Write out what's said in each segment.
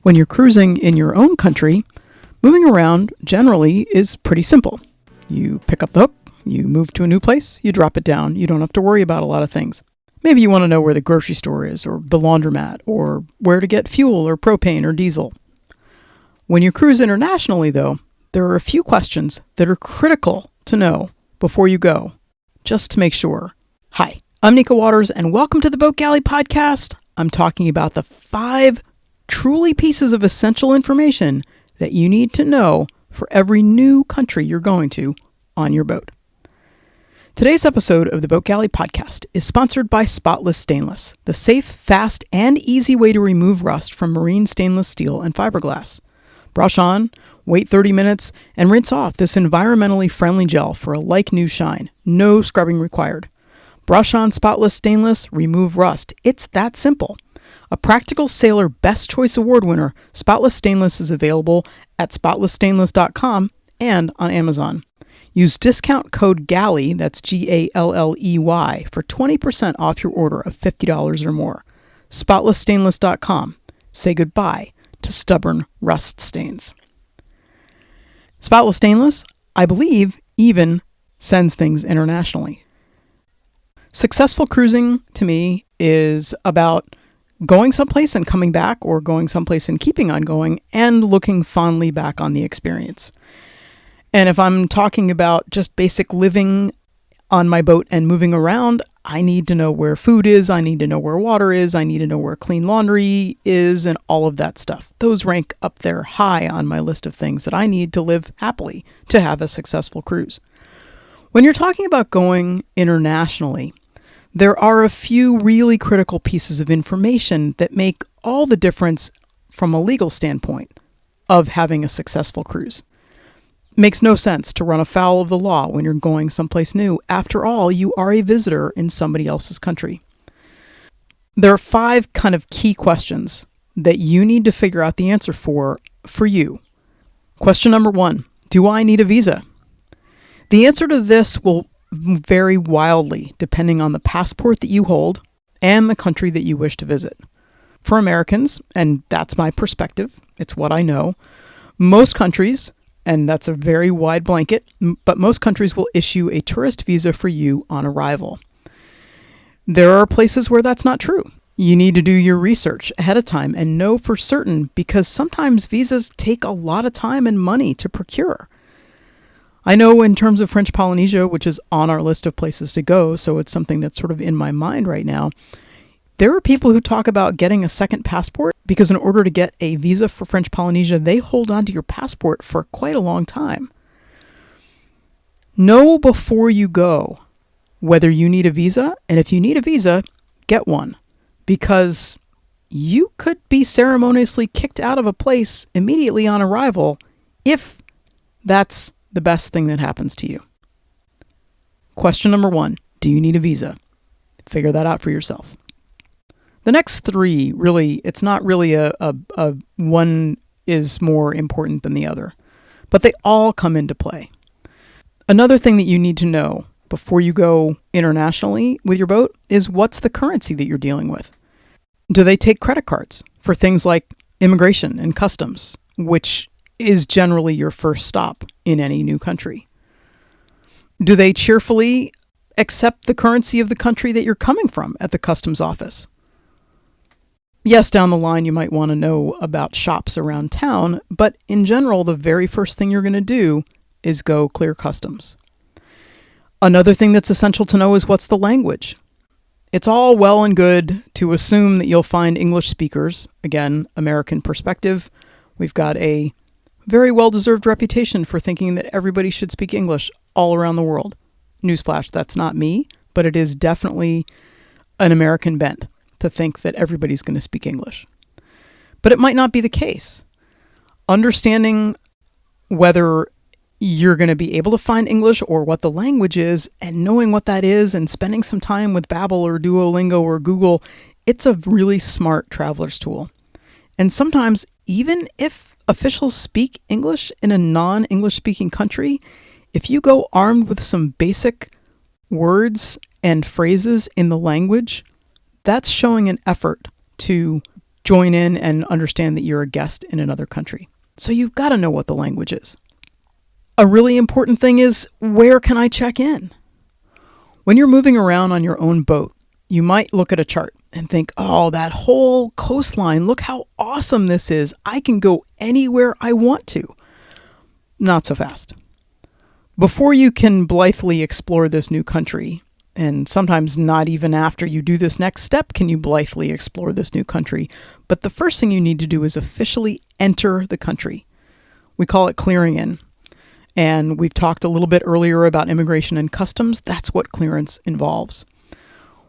When you're cruising in your own country, moving around generally is pretty simple. You pick up the hook, you move to a new place, you drop it down. You don't have to worry about a lot of things. Maybe you want to know where the grocery store is, or the laundromat, or where to get fuel or propane or diesel. When you cruise internationally, though, there are a few questions that are critical to know before you go, just to make sure. Hi, I'm Nika Waters, and welcome to the Boat Galley Podcast. I'm talking about the 5 truly pieces of essential information that you need to know for every new country you're going to on your boat. Today's episode of the Boat Galley Podcast is sponsored by Spotless Stainless, the safe, fast, and easy way to remove rust from marine stainless steel and fiberglass. Brush on, wait 30 minutes, and rinse off this environmentally friendly gel for a like-new shine. No scrubbing required. Brush on Spotless Stainless, remove rust. It's that simple. A Practical Sailor Best Choice Award winner, Spotless Stainless is available at spotlessstainless.com and on Amazon. Use discount code GALLEY, that's G-A-L-L-E-Y, for 20% off your order of $50 or more. Spotlessstainless.com. Say goodbye to stubborn rust stains. Spotless Stainless, I believe, even sends things internationally. Successful cruising, to me, is about going someplace and coming back, or going someplace and keeping on going, and looking fondly back on the experience. And if I'm talking about just basic living on my boat and moving around, I need to know where food is, I need to know where water is, I need to know where clean laundry is, and all of that stuff. Those rank up there high on my list of things that I need to live happily to have a successful cruise. When you're talking about going internationally, there are a few really critical pieces of information that make all the difference from a legal standpoint of having a successful cruise. It makes no sense to run afoul of the law when you're going someplace new. After all, you are a visitor in somebody else's country. There are 5 kind of key questions that you need to figure out the answer for you. Question number 1, do I need a visa? The answer to this will vary wildly depending on the passport that you hold and the country that you wish to visit. For Americans, and that's my perspective, it's what I know, most countries, and that's a very wide blanket, but most countries will issue a tourist visa for you on arrival. There are places where that's not true. You need to do your research ahead of time and know for certain, because sometimes visas take a lot of time and money to procure. I know in terms of French Polynesia, which is on our list of places to go, so it's something that's sort of in my mind right now, there are people who talk about getting a second passport because in order to get a visa for French Polynesia, they hold on to your passport for quite a long time. Know before you go whether you need a visa, and if you need a visa, get one, because you could be ceremoniously kicked out of a place immediately on arrival if that's the best thing that happens to you. Question number 1, do you need a visa? Figure that out for yourself. The next 3, really, it's not really a one is more important than the other, but they all come into play. Another thing that you need to know before you go internationally with your boat is what's the currency that you're dealing with. Do they take credit cards for things like immigration and customs, which is generally your first stop in any new country? Do they cheerfully accept the currency of the country that you're coming from at the customs office? Yes, down the line you might want to know about shops around town, but in general, the very first thing you're going to do is go clear customs. Another thing that's essential to know is what's the language. It's all well and good to assume that you'll find English speakers. Again, American perspective. We've got a very well-deserved reputation for thinking that everybody should speak English all around the world. Newsflash, that's not me, but it is definitely an American bent to think that everybody's going to speak English. But it might not be the case. Understanding whether you're going to be able to find English or what the language is, and knowing what that is, and spending some time with Babbel or Duolingo or Google, it's a really smart traveler's tool. And sometimes, even if officials speak English in a non-English speaking country, if you go armed with some basic words and phrases in the language, that's showing an effort to join in and understand that you're a guest in another country. So you've got to know what the language is. A really important thing is, where can I check in? When you're moving around on your own boat, you might look at a chart and think, oh, that whole coastline, look how awesome this is. I can go anywhere I want to. Not so fast. Before you can blithely explore this new country, and sometimes not even after you do this next step can you blithely explore this new country, but the first thing you need to do is officially enter the country. We call it clearing in. And we've talked a little bit earlier about immigration and customs. That's what clearance involves.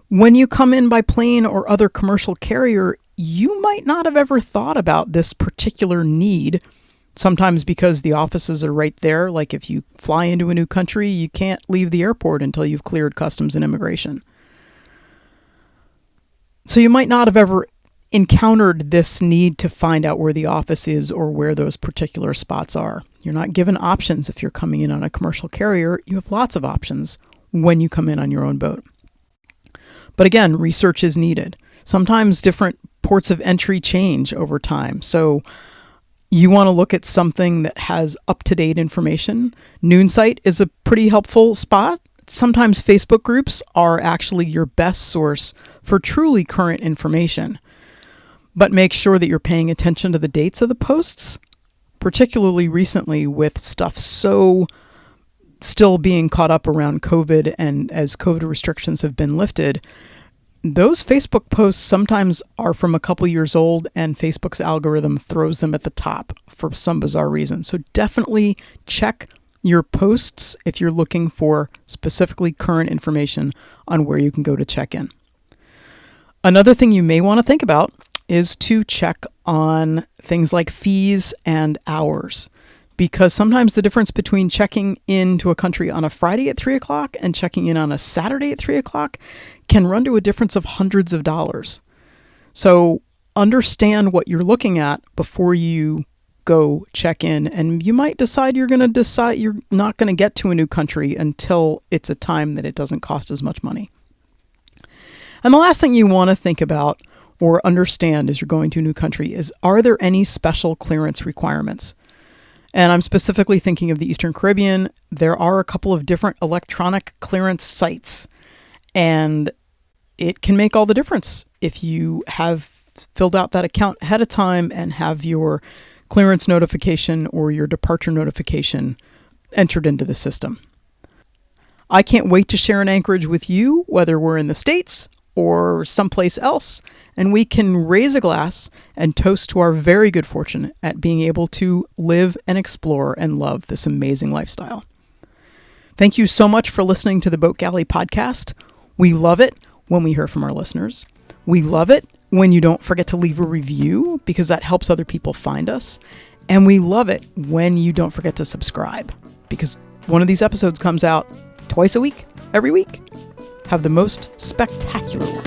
When you come in by plane or other commercial carrier, you might not have ever thought about this particular need, sometimes because the offices are right there. Like if you fly into a new country, you can't leave the airport until you've cleared customs and immigration. So you might not have ever encountered this need to find out where the office is or where those particular spots are. You're not given options if you're coming in on a commercial carrier. You have lots of options when you come in on your own boat. But again, research is needed. Sometimes different ports of entry change over time. So you want to look at something that has up-to-date information. Noonsite is a pretty helpful spot. Sometimes Facebook groups are actually your best source for truly current information. But make sure that you're paying attention to the dates of the posts, particularly recently with stuff so still being caught up around COVID, and as COVID restrictions have been lifted, those Facebook posts sometimes are from a couple years old and Facebook's algorithm throws them at the top for some bizarre reason. So definitely check your posts if you're looking for specifically current information on where you can go to check in. Another thing you may want to think about is to check on things like fees and hours, because sometimes the difference between checking into a country on a Friday at 3 o'clock and checking in on a Saturday at 3 o'clock can run to a difference of hundreds of dollars. So understand what you're looking at before you go check in, and you might decide you're not going to get to a new country until it's a time that it doesn't cost as much money. And the last thing you want to think about or understand as you're going to a new country is, are there any special clearance requirements? And I'm specifically thinking of the Eastern Caribbean. There are a couple of different electronic clearance sites, and it can make all the difference if you have filled out that account ahead of time and have your clearance notification or your departure notification entered into the system. I can't wait to share an Anchorage with you, whether we're in the States or someplace else, and we can raise a glass and toast to our very good fortune at being able to live and explore and love this amazing lifestyle. Thank you so much for listening to the Boat Galley podcast. We love it when we hear from our listeners. We love it when you don't forget to leave a review, because that helps other people find us. And we love it when you don't forget to subscribe, because one of these episodes comes out twice a week, every week. Have the most spectacular one.